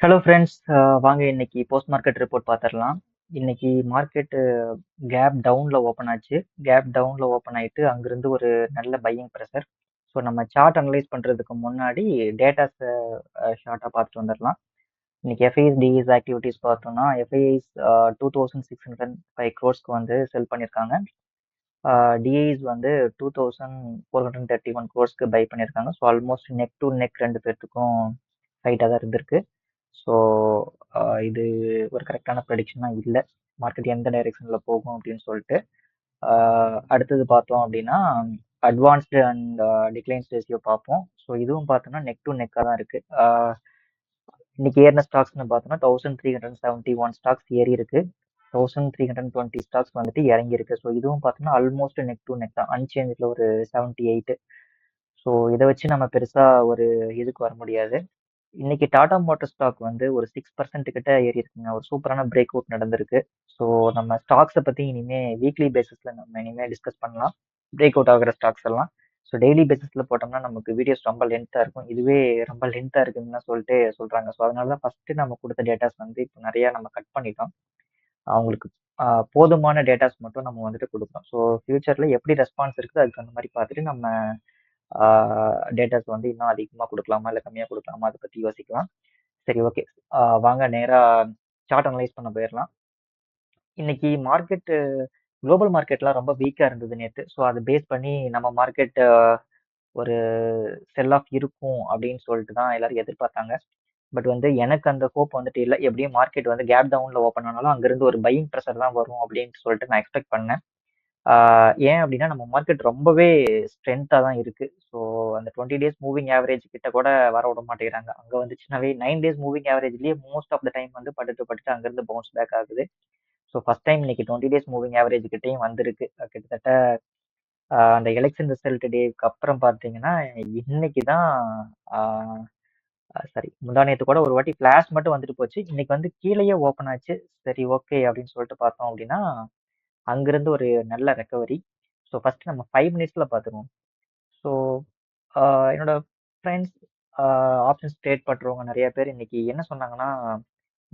Hello friends, வாங்க இன்னைக்கு post market report பார்த்துடலாம். இன்னைக்கு மார்க்கெட் கேப் டவுன்ல ஓப்பன் ஆச்சு. கேப் டவுன்ல ஓப்பன் ஆயிட்டு அங்கிருந்து ஒரு நல்ல பையிங் ப்ரெஷர். ஸோ நம்ம சார்ட் அனலைஸ் பண்றதுக்கு முன்னாடி டேட்டாஸை ஷார்ட்டாக பார்த்துட்டு வந்துடலாம். இன்னைக்கு எஃப்ஐஎஸ் டிஎஸ் ஆக்டிவிட்டிஸ் பார்த்தோம்னா எஃப்ஐஎஸ் 2605 க்ரோர்ஸ்க்கு வந்து செல் பண்ணியிருக்காங்க. டிஐஸ் வந்து 2431 க்ரோர்ஸ்க்கு பை பண்ணியிருக்காங்க. So almost neck to neck ரெண்டு பேர்த்துக்கும் ஃபைட்டாக தான் இருந்திருக்கு. ஸோ இது ஒரு கரெக்டான ப்ரெடிக்ஷனாக இல்லை. மார்க்கெட் எந்த டைரெக்ஷனில் போகும் அப்படின்னு சொல்லிட்டு. அடுத்தது பார்த்தோம் அப்படின்னா அட்வான்ஸ்டு அண்ட் டிக்ளைன்ஸ் ரேஷியோ பார்ப்போம். ஸோ இதுவும் பார்த்தோம்னா நெக் டு நெக்காக தான் இருக்குது. இன்னைக்கு ஏறின ஸ்டாக்ஸ்னு பார்த்தோம்னா 1371 ஸ்டாக்ஸ் ஏறி இருக்கு. 1320 ஸ்டாக்ஸ் வந்துட்டு இறங்கி இருக்கு. ஸோ இதுவும் பார்த்தோம்னா ஆல்மோஸ்ட் நெக் டு நெக் தான், அன்சேஞ்சில் ஒரு 78. ஸோ இதை வச்சு நம்ம பெருசாக ஒரு இதுக்கு வர முடியாது. இன்னைக்கு டாடா மோட்டார் ஸ்டாக் வந்து ஒரு 6% கிட்ட ஏறி இருக்குங்க. ஒரு சூப்பரான பிரேக் அவுட் நடந்திருக்கு. ஸோ நம்ம ஸ்டாக்ஸை பற்றி இனிமே வீக்லி பேசிஸில் நம்ம இனிமே டிஸ்கஸ் பண்ணலாம். பிரேக் அவுட் ஆகிற ஸ்டாக்ஸ் எல்லாம். ஸோ டெய்லி பேசிஸில் போட்டோம்னா நமக்கு வீடியோஸ் ரொம்ப லென்த்தாக இருக்கும். இதுவே ரொம்ப லென்த்தாக இருக்குதுன்னு சொல்லிட்டு சொல்கிறாங்க. ஸோ அதனால தான் ஃபஸ்ட்டு நம்ம கொடுத்த டேட்டாஸ் வந்து இப்போ நிறையா நம்ம கட் பண்ணிட்டோம். அவங்களுக்கு போதுமான டேட்டாஸ் மட்டும் நம்ம வந்துட்டு கொடுக்குறோம். ஸோ ஃபியூச்சரில் எப்படி ரெஸ்பான்ஸ் இருக்குது அதுக்கு அந்த மாதிரி பார்த்துட்டு நம்ம டேட்டாஸ் வந்து இன்னும் அதிகமாக கொடுக்கலாமா இல்லை கம்மியாக கொடுக்கலாமா அதை பற்றி யோசிக்கலாம். சரி, ஓகே. வாங்க நேராக சார்ட் அனலைஸ் பண்ண போயிடலாம். இன்னைக்கு மார்க்கெட்டு குளோபல் மார்க்கெட்லாம் ரொம்ப வீக்காக இருந்தது நேற்று. ஸோ அதை பேஸ் பண்ணி நம்ம மார்க்கெட் ஒரு செல் ஆஃப் இருக்கும் அப்படின்னு சொல்லிட்டு தான் எல்லாரும் எதிர்பார்த்தாங்க. பட் வந்து எனக்கு அந்த ஹோப் வந்துட்டு இல்லை. எப்படியும் மார்க்கெட் வந்து கேப் டவுனில் ஓப்பன் ஆனாலும் அங்கேருந்து ஒரு பையிங் ப்ரெஷர் தான் வரும் அப்படின்னு சொல்லிட்டு நான் எக்ஸ்பெக்ட் பண்ணேன். ஏன் அப்படின்னா நம்ம மார்க்கெட் ரொம்பவே ஸ்ட்ரென்த்தாக தான் இருக்கு. ஸோ அந்த 20 டேஸ் மூவிங் ஆவரேஜ் கிட்ட கூட வர விட மாட்டேங்கிறாங்க. அங்கே வந்துச்சுனாவே 9 டேஸ் மூவிங் ஆவரேஜ்லேயே மோஸ்ட் ஆஃப் த டைம் வந்து பட்டுட்டு அங்கேருந்து பவுன்ஸ் பேக் ஆகுது. ஸோ ஃபர்ஸ்ட் டைம் இன்னைக்கு 20 டேஸ் மூவிங் ஆவரேஜ் கிட்டையும் வந்திருக்கு. கிட்டத்தட்ட அந்த எலெக்ஷன் ரிசல்ட் டேக்கு அப்புறம் பார்த்தீங்கன்னா இன்னைக்கு தான் சாரி முந்தா நேத்து கூட ஒரு வாட்டி ஃபிளாஷ் மட்டும் வந்துட்டு போச்சு. இன்னைக்கு வந்து கீழேயே ஓப்பன் ஆச்சு. சரி, ஓகே அப்படின்னு சொல்லிட்டு பார்த்தோம் அப்படின்னா அங்கிருந்து ஒரு நல்ல ரெக்கவரி. ஸோ ஃபர்ஸ்ட் நம்ம 5 மினிட்ஸ்ல பார்த்துருவோம். ஸோ என்னோட ஃப்ரெண்ட்ஸ் ஆப்ஷன்ஸ் ட்ரேட் பண்ணுறவங்க நிறைய பேர் இன்னைக்கு என்ன சொன்னாங்கன்னா,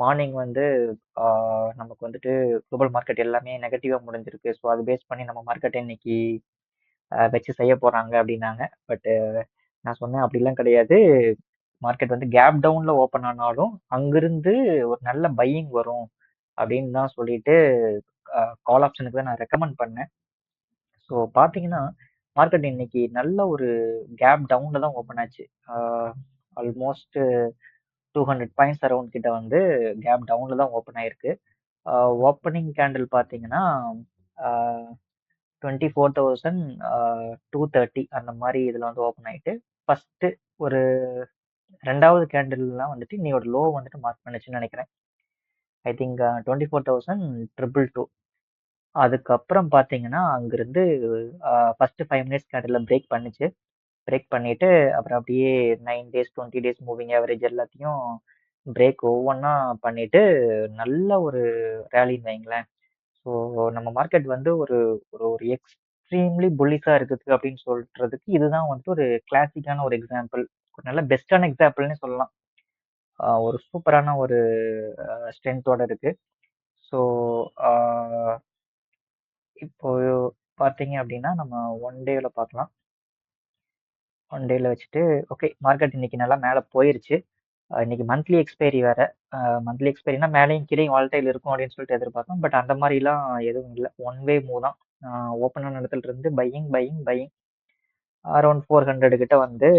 மார்னிங் வந்து நமக்கு வந்துட்டு குளோபல் மார்க்கெட் எல்லாமே நெகட்டிவாக முடிஞ்சிருக்கு. ஸோ அது பேஸ் பண்ணி நம்ம மார்க்கெட் இன்னைக்கு வச்சு செய்ய போகிறாங்க அப்படின்னாங்க. பட் நான் சொன்னேன் அப்படிலாம் கிடையாது. மார்க்கெட் வந்து கேப் டவுன்ல ஓப்பன் ஆனாலும் அங்கிருந்து ஒரு நல்ல பையிங் வரும் அப்படின்னு தான் சொல்லிட்டு கால் ஆப்ஷனுக்கு தான் நான் ரெக்கமெண்ட் பண்ணேன். ஸோ பார்த்தீங்கன்னா மார்க்கெட் இன்னைக்கு நல்ல ஒரு கேப் டவுன்ல தான் ஓப்பன் ஆச்சு. ஆல்மோஸ்ட் 200 பாயிண்ட்ஸ் அரௌண்ட் கிட்ட வந்து கேப் டவுன்ல தான் ஓப்பன் ஆயிருக்கு. ஓப்பனிங் கேண்டில் பார்த்தீங்கன்னா 24,230 அந்த மாதிரி இதில் வந்து ஓப்பன் ஆயிட்டு ஃபர்ஸ்ட் ஒரு ரெண்டாவது கேண்டில்லாம் வந்துட்டு இன்னையோட லோ வந்துட்டு மார்க் பண்ணுச்சுன்னு நினைக்கிறேன். I think 24,222. அதுக்கப்புறம் பார்த்தீங்கன்னா அங்கிருந்து ஃபர்ஸ்ட் 5 மினிட்ஸ் கேண்டில் பிரேக் பண்ணுச்சு. பிரேக் பண்ணிட்டு அப்புறம் அப்படியே 9 டேஸ் 20 டேஸ் மூவிங் ஆவரேஜ் எல்லாத்தையும் பிரேக் ஒவ்வொன்றா பண்ணிட்டு நல்ல ஒரு ரேலின்னு வைங்களேன். ஸோ நம்ம மார்க்கெட் வந்து ஒரு ஒரு ஒரு எக்ஸ்ட்ரீம்லி புல்லிஷாக இருக்குது அப்படின்னு சொல்றதுக்கு இதுதான் வந்துட்டு ஒரு கிளாசிக்கான ஒரு எக்ஸாம்பிள். ஒரு நல்ல பெஸ்டான எக்ஸாம்பிள்னே சொல்லலாம். ஒரு சூப்பரான ஒரு ஸ்ட்ரென்த்தோட இருக்கு. ஸோ இப்போ பார்த்தீங்க அப்படின்னா நம்ம ஒன் டேவில் பார்க்கலாம். ஒன் டேல வச்சுட்டு ஓகே, மார்க்கெட் இன்னைக்கு நல்லா மேலே போயிருச்சு. இன்னைக்கு மந்த்லி எக்ஸ்பைரி வேற. மந்த்லி எக்ஸ்பைரினா மேலேயும் கீழேயும் வால்டைல் இருக்கும் அப்படின்னு சொல்லிட்டு எதிர்பார்த்தோம். பட் அந்த மாதிரிலாம் எதுவும் இல்லை. ஒன் வே மூவ் தான். ஓப்பன் ஆன இடத்துல இருந்து பையிங் பையிங் பையிங் அரௌண்ட் 400 கிட்ட வந்து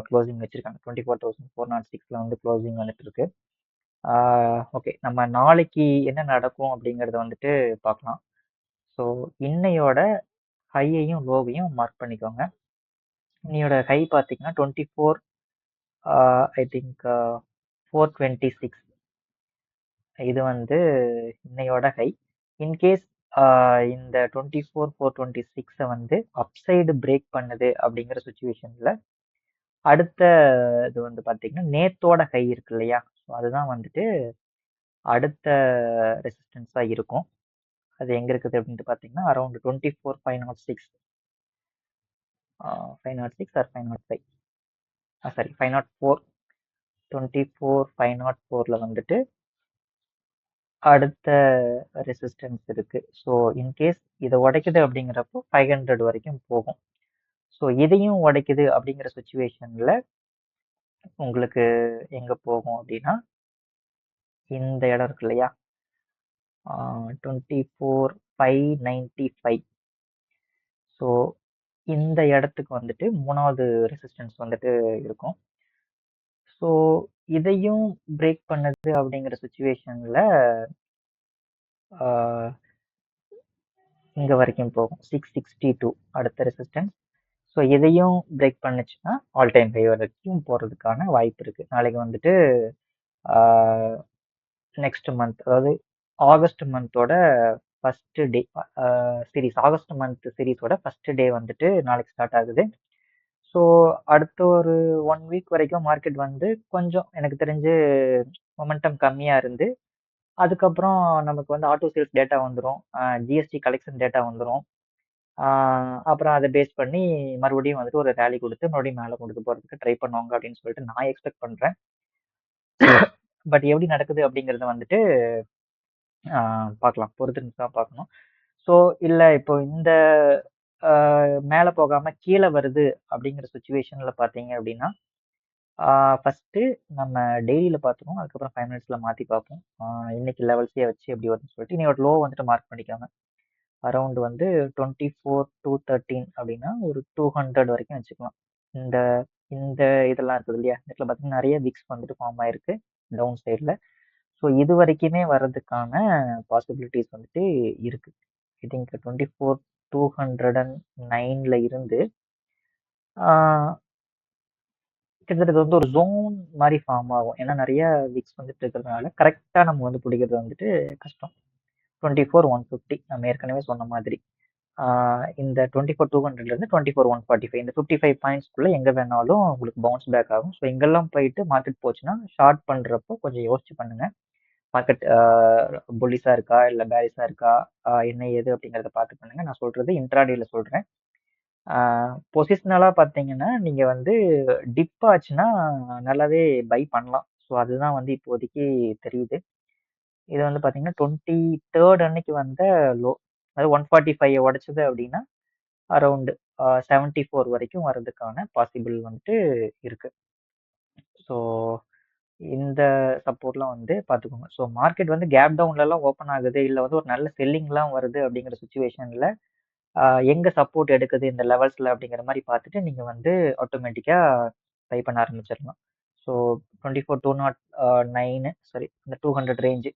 க்ளோசிங் வச்சிருக்காங்க. 24,406 வந்து க்ளோசிங் வந்துட்டு இருக்கு. ஓகே, நம்ம நாளைக்கு என்ன நடக்கும் அப்படிங்கிறத வந்துட்டு பார்க்கலாம். ஸோ இன்னையோட ஹையையும் லோவையும் மார்க் பண்ணிக்கோங்க. இன்னையோட ஹை பார்த்தீங்கன்னா 24 ஐ திங்க் 426. இது வந்து இன்னையோட ஹை. இன்கேஸ் இந்த 24,426 வந்து அப்சைடு பிரேக் பண்ணுது அப்படிங்கிற சுச்சுவேஷன்ல அடுத்த இது வந்து பார்த்தீங்கன்னா நேத்தோட ஹை இருக்கு இல்லையா, ஸோ அதுதான் வந்துட்டு அடுத்த ரெசிஸ்டன்ஸாக இருக்கும். அது எங்கே இருக்குது அப்படின்ட்டு பார்த்தீங்கன்னா அரௌண்ட் 24,506 506 ஆர் 505 சாரி 504 24,504ல வந்துட்டு அடுத்த ரெசிஸ்டன்ஸ் இருக்கு. ஸோ இன்கேஸ் இதை உடைக்குது அப்படிங்கிறப்போ 500 வரைக்கும் போகும். ஸோ இதையும் உடைக்குது அப்படிங்கிற சுச்சுவேஷன்ல உங்களுக்கு எங்க போகும் அப்படின்னா இந்த இடம் இருக்கு இல்லையா, 24,595. ஸோ இந்த இடத்துக்கு வந்துட்டு மூணாவது ரெசிஸ்டன்ஸ் வந்துட்டு இருக்கும். ஸோ இதையும் பிரேக் பண்ணுது அப்படிங்கிற சுச்சுவேஷன்ல இங்க வரைக்கும் போகும் 662 அடுத்த ரெசிஸ்டன்ஸ். ஸோ இதையும் பிரேக் பண்ணுச்சுன்னா ஆல் டைம் ஹை வரைக்கும் போறதுக்கான வாய்ப்பு இருக்கு. நாளைக்கு வந்துட்டு நெக்ஸ்ட் மந்த், அதாவது ஆகஸ்ட் மந்தோட first day series, August month சீரீஸோட ஃபர்ஸ்ட் டே வந்துட்டு நாளைக்கு ஸ்டார்ட் ஆகுது. ஸோ அடுத்த ஒரு 1 வீக் வரைக்கும் மார்க்கெட் வந்து கொஞ்சம் எனக்கு தெரிஞ்சு மொமெண்டம் கம்மியா இருந்து, அதுக்கப்புறம் நமக்கு வந்து ஆட்டோ சேல்ஸ் டேட்டா வந்துடும், ஜிஎஸ்டி கலெக்ஷன் டேட்டா வந்துடும். அப்புறம் அதை பேஸ் பண்ணி மறுபடியும் வந்துட்டு ஒரு ரேலி கொடுத்து மறுபடியும் மேலே கொண்டு போறதுக்கு ட்ரை பண்ணுவாங்க அப்படின்னு சொல்லிட்டு நான் எக்ஸ்பெக்ட் பண்றேன். பட் எப்படி நடக்குது அப்படிங்கறத வந்துட்டு பார்க்கலாம், பொறுத்திருந்து தான் பார்க்கணும். ஸோ இல்லை இப்போ இந்த மேலே போகாம கீழே வருது அப்படிங்கிற சுச்சுவேஷன்ல பார்த்தீங்க அப்படின்னா ஃபர்ஸ்ட் நம்ம டெய்லியில பார்த்துருவோம், அதுக்கப்புறம் 5 மினிட்ஸ்ல மாற்றி பார்ப்போம். இன்னைக்கு லெவல்ஸே வச்சு எப்படி வருதுன்னு சொல்லிட்டு இன்னையோட லோ வந்துட்டு மார்க் பண்ணிக்காங்க. அரௌண்ட் வந்து 24,213 அப்படின்னா ஒரு 200 வரைக்கும் வச்சுக்கலாம். இந்த இந்த இதெல்லாம் இருக்குது இல்லையா, இதில் பார்த்தீங்கன்னா நிறைய விக்ஸ் வந்துட்டு ஃபார்ம் ஆயிருக்கு டவுன் சைடில். ஸோ இது வரைக்குமே வர்றதுக்கான பாசிபிலிட்டிஸ் வந்துட்டு இருக்கு. ஐ திங்க் 24,209ல இருந்து கிட்டத்தட்ட இது வந்து ஒரு ஜோன் மாதிரி ஃபார்ம் ஆகும். ஏன்னா நிறைய விக்ஸ் வந்துட்டு இருக்கிறதுனால கரெக்டாக நம்ம வந்து பிடிக்கிறது வந்துட்டு கஷ்டம். 24,150 நம்ம ஏற்கனவே சொன்ன மாதிரி இந்த 24,200லேருந்து 24,145 இந்த 55 பாயிண்ட்ஸ்குள்ள எங்கே வேணாலும் உங்களுக்கு பவுன்ஸ் பேக் ஆகும். ஸோ எங்கெல்லாம் போயிட்டு மார்க்கெட் போச்சுன்னா ஷார்ட் பண்ணுறப்போ கொஞ்சம் யோசிச்சு பண்ணுங்க. மார்க்கெட் புல்லிஸாக இருக்கா இல்லை பேரிஸாக இருக்கா, என்ன ஏது அப்படிங்கிறத பார்த்து பண்ணுங்க. நான் சொல்றது இன்ட்ராடேல சொல்கிறேன். பொசிஷனலாக பார்த்தீங்கன்னா நீங்கள் வந்து டிப் ஆச்சுன்னா நல்லாவே பை பண்ணலாம். ஸோ அதுதான் வந்து இப்போதைக்கு தெரியுது. இது வந்து பார்த்தீங்கன்னா 23rd அன்னைக்கு வந்த லோ, அது 145 உடைச்சது அப்படின்னா அரௌண்ட் 74 வரைக்கும் வர்றதுக்கான பாசிபிள் வந்துட்டு இருக்கு. ஸோ இந்த சப்போர்ட்லாம் வந்து பார்த்துக்கோங்க. ஸோ மார்க்கெட் வந்து கேப் டவுன்லலாம் ஓப்பன் ஆகுது, இல்லை வந்து ஒரு நல்ல செல்லிங்லாம் வருது அப்படிங்கிற சுச்சுவேஷனில் எங்கே சப்போர்ட் எடுக்குது இந்த லெவல்ஸில் அப்படிங்கிற மாதிரி பார்த்துட்டு நீங்கள் வந்து ஆட்டோமேட்டிக்காக பை பண்ண ஆரம்பிச்சிடலாம். ஸோ 24,209 சாரி இந்த 200 ரேஞ்சு,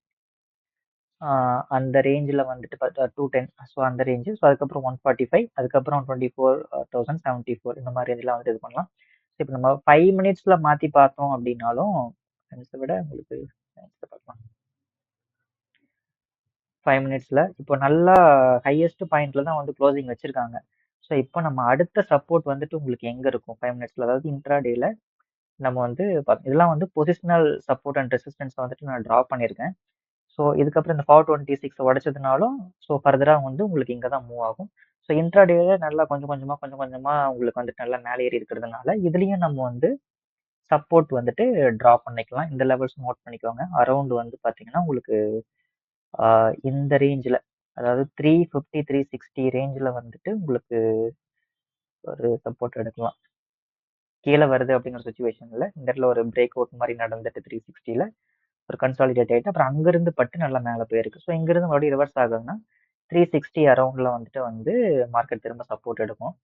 அந்த ரேஞ்சில் வந்துட்டு 210, ஸோ அந்த ரேஞ்சு. ஸோ அதுக்கப்புறம் 145, அதுக்கப்புறம் 24,074 இந்த மாதிரி ரேஞ்செலாம் வந்து இது பண்ணலாம். ஸோ இப்போ நம்ம 5 மினிட்ஸில் மாற்றி பார்த்தோம் அப்படின்னாலும் மினிட்ஸை விட உங்களுக்கு பார்க்கலாம். 5 மினிட்ஸில் இப்போ நல்லா ஹையஸ்ட் பாயிண்ட்ல தான் வந்து க்ளோசிங் வச்சிருக்காங்க. ஸோ இப்போ நம்ம அடுத்த சப்போர்ட் வந்துட்டு உங்களுக்கு எங்கே இருக்கும் 5 மினிட்ஸில், அதாவது இன்ட்ராடேல நம்ம வந்து இதெல்லாம் வந்து பொசிஷனல் சப்போர்ட் அண்ட் ரெசிஸ்டன்ஸ் வந்துட்டு நான் ட்ரா பண்ணியிருக்கேன். ஸோ இதுக்கப்புறம் இந்த 426 உடைச்சதுனாலும் ஸோ ஃபர்தராக வந்து உங்களுக்கு இங்கே தான் மூவ் ஆகும். ஸோ இன்ட்ராடேல நல்லா கொஞ்சம் கொஞ்சமாக உங்களுக்கு வந்துட்டு நல்லா மேலே ஏறி இருக்கிறதுனால இதுலேயும் நம்ம வந்து சப்போர்ட் வந்துட்டு ட்ரா பண்ணிக்கலாம். இந்த லெவல்ஸ் நோட் பண்ணிக்கோங்க. அரௌண்ட் வந்து பார்த்தீங்கன்னா உங்களுக்கு இந்த ரேஞ்சில், அதாவது 350 360 ரேஞ்சில் வந்துட்டு உங்களுக்கு ஒரு சப்போர்ட் எடுக்கலாம். கீழே வருது அப்படிங்கிற சுச்சுவேஷனில் இந்த இடத்துல ஒரு பிரேக் அவுட் மாதிரி நடந்துட்டு 360ல ஒரு கன்சாலிடேட் ஆகிட்டு அப்புறம் அங்கிருந்து பட்டு நல்லா மேலே போயிருக்கு. ஸோ இங்கிருந்து மறுபடியும் ரிவர்ஸ் ஆகுதுன்னா 360 அரௌண்டில் வந்துட்டு வந்து மார்க்கெட் திரும்ப சப்போர்ட் எடுக்கும்.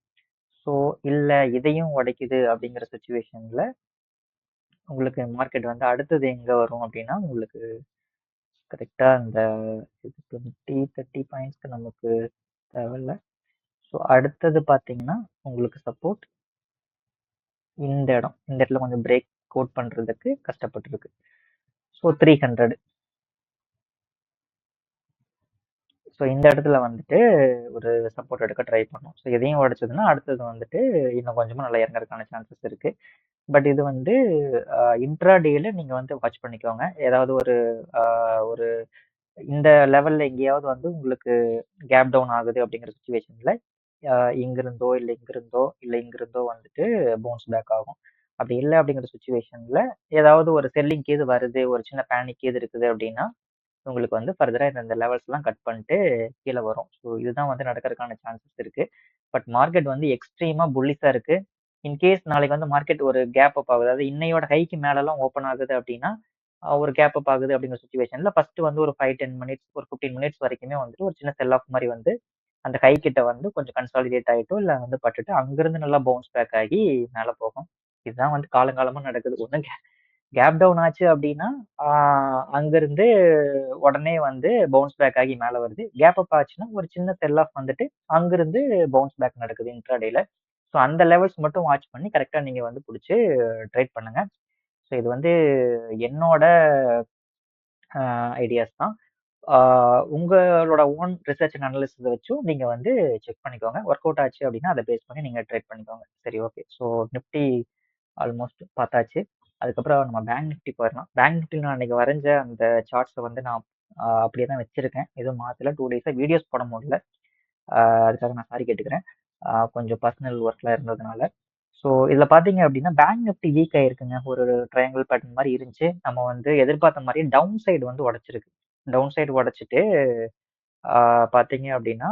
ஸோ இல்லை இதையும் உடைக்குது அப்படிங்கிற சுச்சுவேஷனில் உங்களுக்கு மார்க்கெட் வந்து அடுத்தது எங்கே வரும் அப்படின்னா உங்களுக்கு கரெக்டாக இந்த 20-30 பாயிண்ட்ஸ்க்கு நமக்கு தேவையில்ல. ஸோ அடுத்தது பார்த்தீங்கன்னா உங்களுக்கு சப்போர்ட் இந்த இடத்துல கொஞ்சம் பிரேக் அவுட் பண்ணுறதுக்கு கஷ்டப்பட்டுருக்கு. ஸோ 300. ஸோ இந்த இடத்துல வந்துட்டு ஒரு சப்போர்ட் எடுக்க ட்ரை பண்ணும். ஸோ எதையும் உடைச்சதுன்னா அடுத்தது வந்துட்டு இன்னும் கொஞ்சமாக நல்லா இறங்குறதுக்கான சான்சஸ் இருக்கு. பட் இது வந்து இன்ட்ராடேல நீங்கள் வந்து வாட்ச் பண்ணிக்கோங்க. ஏதாவது ஒரு இந்த லெவல்ல எங்கேயாவது வந்து உங்களுக்கு கேப் டவுன் ஆகுது அப்படிங்கிற சுச்சுவேஷன்ல இங்கிருந்தோ இல்லை இங்கிருந்தோ வந்துட்டு பவுன்ஸ் பேக் ஆகும். அப்படி இல்ல அப்படிங்கிற சிச்சுவேஷன்ல ஏதாவது ஒரு செல்லிங் ஏது வருது, ஒரு சின்ன பேனிக் ஏது இருக்குது அப்படின்னா, உங்களுக்கு வந்து ஃபர்தரா இந்த லெவல்ஸ்லாம் கட் பண்ணிட்டு கீழ வரும். ஸோ இதுதான் வந்து நடக்கறதுக்கான சான்சஸ் இருக்கு. பட் மார்க்கெட் வந்து எக்ஸ்ட்ரீமா புல்லிஷா இருக்கு. இன்கேஸ் நாளைக்கு வந்து மார்க்கெட் ஒரு கேப் அப் ஆகுது. அதாவது இன்னையோட ஹைக்கு மேலலாம் ஓப்பன் ஆகுது அப்படின்னா, ஒரு கேப் அப் ஆகுது அப்படிங்கிற சிச்சுவேஷன்ல ஃபர்ஸ்ட் வந்து ஒரு 5, 10 மினிட்ஸ், ஒரு 15 மினிட்ஸ் வரைக்குமே வந்துட்டு ஒரு சின்ன செல் ஆஃப் மாரி வந்து அந்த ஹை கிட்ட வந்து கொஞ்சம் கன்சாலிடேட் ஆயிட்டோ, இல்ல வந்து பட்டுட்டு அங்கிருந்து நல்லா பவுன்ஸ் பேக் ஆகி மேல போகும். இதுதான் வந்து காலங்காலமா நடக்குது. ஒண்ணு கேப் டவுன் ஆச்சு அப்படின்னா, ஆ அங்கிருந்து உடனே வந்து பவுன்ஸ் பேக் ஆகி மேல வருது. கேப் அப் ஆச்சுன்னா, ஒரு சின்ன செல் ஆஃப் வந்துட்டு, அங்கிருந்து பவுன்ஸ் பேக் நடக்குது இன்ட்ராடேல. ஸோ அந்த லெவல்ஸ் மட்டும் வாட்ச் பண்ணி கரெக்ட்டா நீங்க வந்து புடிச்சு ட்ரேட் பண்ணுங்க. ஸோ இது வந்து என்னோட ஐடியாஸ் தான். ஆ உங்களோட ஓன் ரிசர்ச் அண்ட் அனாலிசிஸ வச்சும் நீங்க வந்து செக் பண்ணிக்கோங்க. ஒர்க் அவுட் ஆச்சு அப்படின்னா, அத பேஸ் பண்ணி நீங்க ட்ரேட் பண்ணிக்கோங்க. சரி, ஓகே. ஸோ நிஃப்டி ஆல்மோஸ்ட் பார்த்தாச்சு. அதுக்கப்புறம் நம்ம பேங்க் நிஃப்டி போயிரலாம். பேங்க் நிஃப்டில நான் அன்னைக்கு வரைஞ்ச அந்த சார்ட்ஸ வந்து நான் அப்படியே தான் வச்சிருக்கேன். எதுவும் மாத்தல. 2 டேஸா வீடியோஸ் போட முடியல. அதுக்காக நான் சாரி கேட்டுக்கிறேன். கொஞ்சம் பர்சனல் ஒர்க்ல இருந்ததுனால. ஸோ இதுல பார்த்தீங்க அப்படின்னா, பேங்க் நிஃப்டி வீக் ஆயிருக்குங்க. ஒரு ட்ரையாங்கிள் பேட்டர்ன் மாரி இருந்துச்சு. நம்ம வந்து எதிர்பார்த்த மாரியே டவுன் சைடு வந்து உடைச்சிருக்கு. டவுன் சைடு உடைச்சிட்டு ஆ பார்த்தீங்க அப்படின்னா,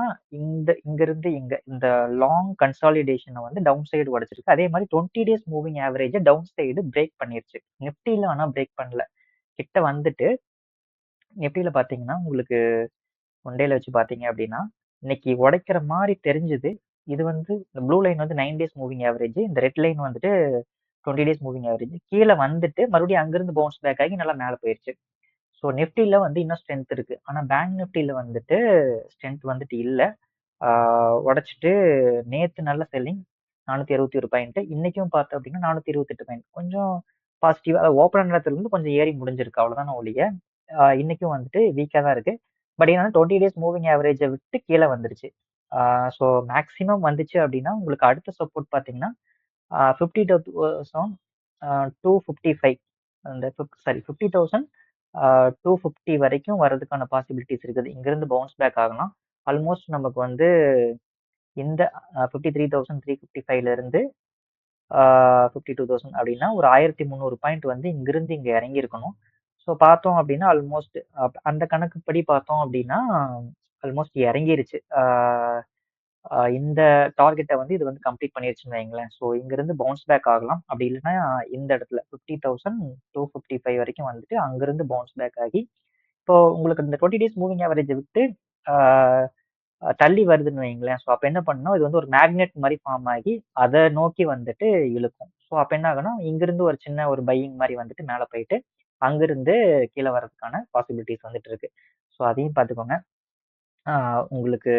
இங்கிருந்து இங்க இந்த லாங் கன்சாலிடேஷன வந்து டவுன் சைடு உடைச்சிருக்கு. அதே மாரி 20 டேஸ் மூவிங் ஆவரேஜ டவுன் சைடு பிரேக் பண்ணிருச்சு. நிஃப்டில ஆனா பிரேக் பண்ணல. கிட்ட வந்துட்டு நிஃப்டில பார்த்தீங்கன்னா, உங்களுக்கு ஒன் டேல வச்சு பார்த்தீங்க அப்படின்னா, இன்னைக்கு உடைக்கிற மாரி தெரிஞ்சது. இது வந்து இந்த ப்ளூ லைன் வந்து 9 டேஸ் மூவிங் ஆவரேஜ். இந்த ரெட் லைன் வந்துட்டு 20 டேஸ் மூவிங் ஆவரேஜ். கீழ வந்துட்டு மறுபடியும் அங்கிருந்து பவுன்ஸ் பேக் ஆகி நல்லா மேல போயிருச்சு. ஸோ நிஃப்டில வந்து இன்னும் ஸ்ட்ரென்த் இருக்கு. ஆனா பேங்க் நிஃப்டில வந்துட்டு ஸ்ட்ரென்த் வந்துட்டு இல்ல. உடைச்சிட்டு நேத்து நல்ல செல்லிங் 461 பாயிண்ட். இன்னைக்கும் பார்த்தோம் அப்படின்னா 428 பாயிண்ட். கொஞ்சம் பாசிட்டிவா ஓப்பன் ஆன இடத்துல இருந்து கொஞ்சம் ஏறி முடிஞ்சிருக்கு. அவ்வளவுதான ஒழிய இன்னைக்கும் வந்துட்டு வீக்கா தான் இருக்கு. பட் என்னன்னா 20 டேஸ் மூவிங் ஆவரேஜ விட்டு கீழே வந்துருச்சு. ஸோ மேக்ஸிமம் வந்துச்சு அப்படின்னா உங்களுக்கு அடுத்த சப்போர்ட் பார்த்தீங்கன்னா 50,255 அந்த சாரி 50,250 வரைக்கும் வர்றதுக்கான பாசிபிலிட்டிஸ் இருக்குது. இங்கிருந்து பவுன்ஸ் பேக் ஆகலாம். ஆல்மோஸ்ட் நமக்கு வந்து இந்த 53,355ல இருந்து 52,000 அப்படின்னா ஒரு 1,300 பாயிண்ட் வந்து இங்கிருந்து இங்க இறங்கி இருக்கணும். ஸோ பார்த்தோம் அப்படின்னா ஆல்மோஸ்ட் அந்த கணக்குப்படி பார்த்தோம் அப்படின்னா ஆல்மோஸ்ட் இறங்கிருச்சு. இந்த டார்கெட்ட வந்து இது வந்து கம்ப்ளீட் பண்ணிருச்சுன்னு வைங்களேன். ஸோ இங்கிருந்து பவுன்ஸ் பேக் ஆகலாம். அப்படி இல்லைன்னா இந்த இடத்துல 50,255 வரைக்கும் வந்துட்டு அங்கிருந்து பவுன்ஸ் பேக் ஆகி இப்போ உங்களுக்கு இந்த 20 டேஸ் மூவிங் ஆவரேஜ விட்டு ஆ தள்ளி வருதுன்னு வைங்களேன். ஸோ அப்ப என்ன பண்ணும்னா, இது வந்து ஒரு மேக்னெட் மாரி ஃபார்ம் ஆகி, அத நோக்கி வந்துட்டு இழுக்கும். ஸோ அப்ப என்ன ஆகும்னா, இங்கிருந்து ஒரு சின்ன ஒரு பையிங் மாரி வந்துட்டு மேல போயிட்டு, அங்கிருந்து கீழ வர்றதுக்கான பாசிபிலிட்டீஸ் வந்துட்டு இருக்கு. ஸோ அதையும் பார்த்துக்கோங்க. ஆ உங்களுக்கு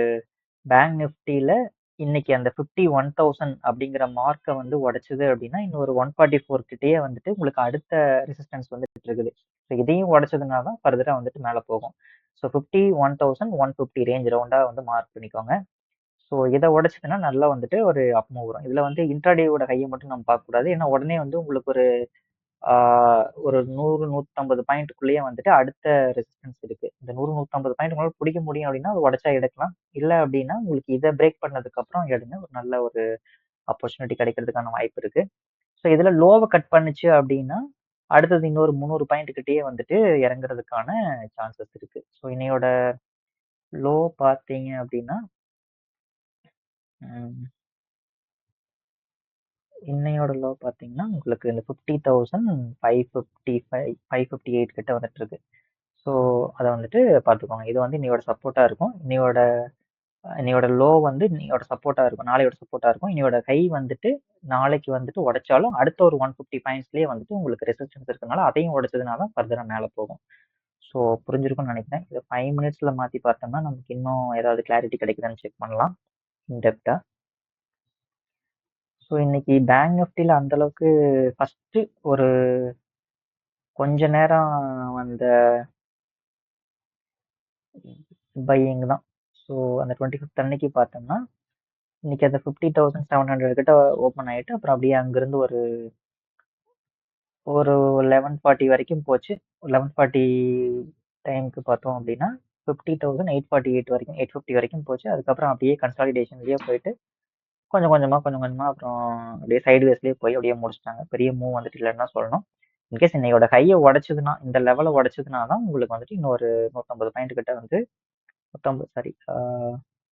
பேங்க் நிஃப்டில இன்னைக்கு அந்த 51,000 அப்படிங்கிற மார்க்க வந்து உடைச்சது அப்படின்னா, இன்னொரு 144 கிட்டயே வந்துட்டு உங்களுக்கு அடுத்த ரெசிஸ்டன்ஸ் வந்துட்டு இருக்குது. ஸோ இதையும் உடைச்சதுனா தான் ஃபர்தரா வந்துட்டு மேல போகும். ஸோ 51,150 ரேஞ்ச் ரவுண்டா வந்து மார்க் பண்ணிக்கோங்க. ஸோ இத உடைச்சதுன்னா நல்லா வந்துட்டு ஒரு அப் மூவ் வரும். இதுல வந்து இன்ட்ராடேவோட ஹைய மட்டும் நம்ம பார்க்கக்கூடாது. ஏன்னா உடனே வந்து உங்களுக்கு ஆ ஒரு 100, 150 பாயிண்ட்டுக்குள்ளேயே வந்துட்டு அடுத்த ரெசிஸ்டன்ஸ் இருக்கு. இந்த 100, 150 பாயிண்ட் உங்களால பிடிக்க முடியும் அப்படின்னா, அது உடைச்சா எடுக்கலாம். இல்ல அப்படின்னா உங்களுக்கு இத பிரேக் பண்ணதுக்கு அப்புறம் எடுங்க. ஒரு நல்ல ஒரு ஆப்பர்ச்சுனிட்டி கிடைக்கிறதுக்கான வாய்ப்பு இருக்கு. ஸோ இதுல லோவ கட் பண்ணுச்சு அப்படின்னா, அடுத்தது இன்னொரு 300 பாயிண்ட் கிட்டயே வந்துட்டு இறங்குறதுக்கான சான்சஸ் இருக்கு. ஸோ இன்னையோட லோ பார்த்தீங்க அப்படின்னா, ம் இன்னையோட லோ பார்த்தீங்கன்னா, உங்களுக்கு இந்த 50,555 558 கிட்ட வந்துட்டு இருக்கு. ஸோ அத வந்துட்டு பார்த்துக்கோங்க. இது வந்து இன்னையோட சப்போர்ட்டா இருக்கும். இன்னையோட லோ வந்து இன்னையோட சப்போர்ட்டா இருக்கும். நாளையோட சப்போர்ட்டா இருக்கும். இன்னையோட ஹை வந்துட்டு நாளைக்கு வந்துட்டு உடைச்சாலும், அடுத்த ஒரு 150 பாயிண்ட்ஸ்லயே வந்துட்டு உங்களுக்கு ரெசிஸ்டன்ஸ் இருக்கனால, அதையும் உடைச்சதுனா தான் ஃபர்தரா மேல போகும். ஸோ புரிஞ்சிருக்கும்னு நினைக்கிறேன். இத 5 மினிட்ஸ்ல மாத்தி பார்த்தோம்னா, நமக்கு இன்னும் ஏதாவது கிளாரிட்டி கிடைக்குதான்னு செக் பண்ணலாம். இன் டெப்த்தா. ஸோ இன்னைக்கு பேங்க் நிஃப்டில அந்த அளவுக்கு ஃபர்ஸ்ட்டு ஒரு கொஞ்ச நேரம் வந்த பையிங் தான். ஸோ அந்த 25த் அன்னைக்கு பார்த்தோம்னா, இன்னைக்கு அந்த 50,700 கிட்ட ஓப்பன் ஆயிட்டு, அப்புறம் அப்படியே அங்கிருந்து ஒரு ஒரு 11:40 வரைக்கும் போச்சு. 11:40 டைம்க்கு பார்த்தோம் அப்படின்னா, 50,848 வரைக்கும் 850 வரைக்கும் போச்சு. அதுக்கப்புறம் அப்படியே கன்சாலிடேஷன்லயே போயிட்டு, கொஞ்சம் கொஞ்சமா, கொஞ்சம் கொஞ்சமா அப்புறம் அப்படியே சைட்வேஸ்லயே போய் அப்படியே முடிச்சுட்டாங்க. பெரிய மூவ் வந்துட்டு இல்லன்னு தான் சொல்லணும். இன்கேஸ் இன்னையோட ஹைய உடைச்சதுன்னா, இந்த லெவல உடைச்சதுனா தான் உங்களுக்கு வந்துட்டு இன்னொரு 150 பாயிண்ட் கிட்ட வந்து 150 சாரி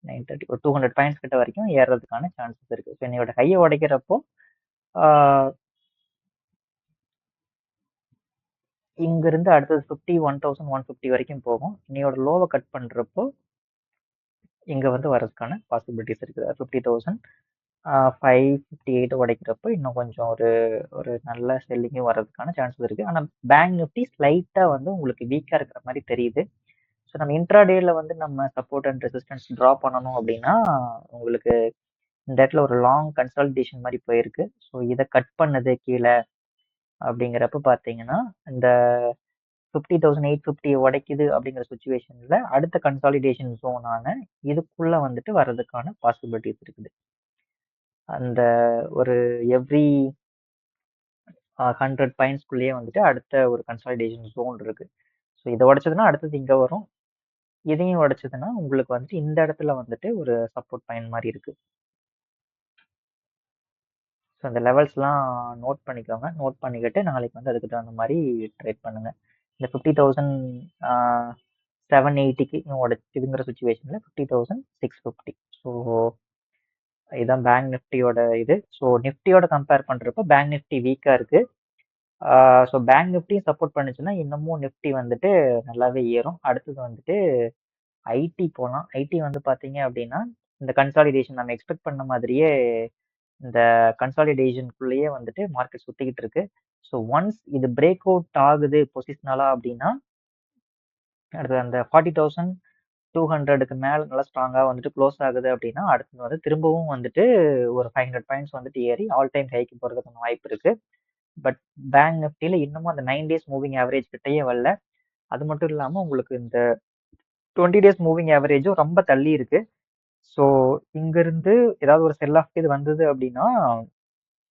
930 ஒரு 200 பாயிண்ட்ஸ் கிட்ட வரைக்கும் ஏறுறதுக்கான சான்சஸ் இருக்கு. ஸோ இன்னையோட ஹைய உடைக்கிறப்போ ஆ, இங்கிருந்து அடுத்தது 50 1150 வரைக்கும் போகும். இன்னையோட லோவ கட் பண்றப்போ இங்க வந்து வர்றதுக்கான பாசிபிலிட்டிஸ் இருக்குது. 50,000 558 உடைக்கிறப்போ இன்னும் கொஞ்சம் ஒரு ஒரு நல்ல செல்லிங்கும் வர்றதுக்கான சான்சஸ் இருக்கு. ஆனா பேங்க் நிஃப்டி ஸ்லைட்டா வந்து உங்களுக்கு வீக்கா இருக்கிற மாதிரி தெரியுது. ஸோ நம்ம இன்ட்ராடேல வந்து நம்ம சப்போர்ட் அண்ட் ரெசிஸ்டன்ஸ் ட்ரா பண்ணணும் அப்படின்னா உங்களுக்கு இந்த இடத்துல ஒரு லாங் கன்சாலிடேஷன் மாதிரி போயிருக்கு. ஸோ இதை கட் பண்ணது கீழே அப்படிங்கிறப்ப பார்த்தீங்கன்னா இந்த 50,850 உடைக்குது அப்படிங்கிற சுச்சுவேஷன்ல அடுத்த கன்சாலிடேஷன் ஜோனான இதுக்குள்ள வந்துட்டு வர்றதுக்கான பாசிபிலிட்டிஸ் இருக்குது. அந்த ஒரு எவ்ரி 100 பாயிண்ட்ஸ்குள்ளேயே வந்துட்டு அடுத்த ஒரு கன்சாலிடேஷன் ஜோன் இருக்கு. ஸோ இதை உடைச்சதுன்னா அடுத்தது இங்க வரும். இதையும் உடைச்சதுன்னா உங்களுக்கு வந்துட்டு இந்த இடத்துல வந்துட்டு ஒரு சப்போர்ட் பாயிண்ட் மாதிரி இருக்கு. ஸோ அந்த லெவல்ஸ்லாம் நோட் பண்ணிக்கோங்க. நோட் பண்ணிக்கிட்டு நாளைக்கு வந்து அதுக்கு தகுந்த மாதிரி ட்ரேட் பண்ணுங்க. இந்த 50,000 780க்கு உடைக்குதுங்கிற சுச்சுவேஷன்ல 50,650. ஸோ இதுதான் பேங்க் நிஃப்டியோட இது. ஸோ நிஃப்டியோட கம்பேர் பண்றப்போ பேங்க் நிஃப்டி வீக்கா இருக்கு. ஸோ பேங்க் நிஃப்டியும் சப்போர்ட் பண்ணுச்சுன்னா இன்னமும் நிஃப்டி வந்துட்டு நல்லாவே ஏறும். அடுத்தது வந்துட்டு ஐடி போகலாம். ஐடி வந்து பார்த்தீங்க அப்படின்னா இந்த கன்சாலிடேஷன் நம்ம எக்ஸ்பெக்ட் பண்ண மாதிரியே இந்த கன்சாலிடேஷனுக்குள்ளேயே வந்துட்டு மார்க்கெட் சுத்திக்கிட்டு இருக்கு. ஸோ ஒன்ஸ் இது பிரேக் அவுட் ஆகுது பொசிஷனலா அப்படின்னா அடுத்து அந்த 40,200க்கு மேல நல்லா ஸ்ட்ராங்கா வந்துட்டு க்ளோஸ் ஆகுது அப்படின்னா அடுத்து வந்து திரும்பவும் வந்துட்டு ஒரு 500 பாயிண்ட்ஸ் வந்துட்டு ஏறி ஆல் டைம் ஹைக்கு போறதுக்கான வாய்ப்பு இருக்கு. பட் பேங்க் நிஃப்டியில இன்னமும் அந்த 9 டேஸ் மூவிங் ஆவரேஜ் கிட்டயே வரல. அது மட்டும் இல்லாம உங்களுக்கு இந்த 20 டேஸ் மூவிங் ஆவரேஜும் ரொம்ப தள்ளி இருக்கு. ஸோ இங்க இருந்து ஏதாவது ஒரு செல் ஆஃப் இது வந்தது அப்படின்னா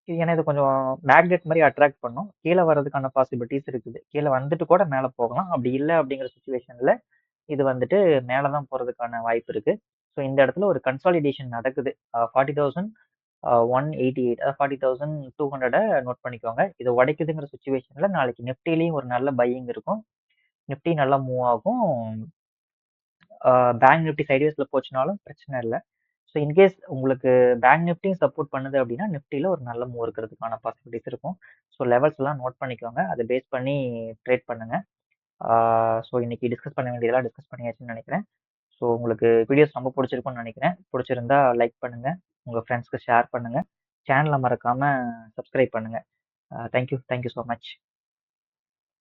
ஏன்னா இது கொஞ்சம் மேக்னெட் மாதிரி அட்ராக்ட் பண்ணும். கீழே வர்றதுக்கான பாசிபிலிட்டிஸ் இருக்குது. கீழே வந்துட்டு கூட மேலே போகலாம். அப்படி இல்லை அப்படிங்கிற சுச்சுவேஷன்ல இது வந்துட்டு மேலே தான் போறதுக்கான வாய்ப்பு இருக்கு. ஸோ இந்த இடத்துல ஒரு கன்சாலிடேஷன் நடக்குது. 40,188 அதாவது 40,200 நோட் பண்ணிக்கோங்க. இது உடைக்குதுங்கிற சுச்சுவேஷன்ல நாளைக்கு நிஃப்டிலையும் ஒரு நல்ல பையிங் இருக்கும். நிஃப்டி நல்லா மூவ் ஆகும். பேங்க் நிஃப்டி சைட்வேஸ்ல போச்சுனாலும் பிரச்சனை இல்லை. ஸோ இன்கேஸ் உங்களுக்கு பேங்க் நிஃப்டியும் சப்போர்ட் பண்ணுது அப்படின்னா நிஃப்டியில் ஒரு நல்ல மூவ் இருக்கிறதுக்கான பாசிபிலிட்டிஸ் இருக்கும். ஸோ லெவல்ஸ் எல்லாம் நோட் பண்ணிக்கோங்க. அதை பேஸ் பண்ணி ட்ரேட் பண்ணுங்க. ஸோ இன்னைக்கு டிஸ்கஸ் பண்ண வேண்டியதெல்லாம் டிஸ்கஸ் பண்ணியாச்சுன்னு நினைக்கிறேன். ஸோ உங்களுக்கு வீடியோஸ் ரொம்ப பிடிச்சிருக்கும்னு நினைக்கிறேன். பிடிச்சிருந்தா லைக் பண்ணுங்க, உங்கள் ஃப்ரெண்ட்ஸ்க்கு ஷேர் பண்ணுங்க, சேனலை மறக்காம சப்ஸ்கிரைப் பண்ணுங்க. Thank you so much.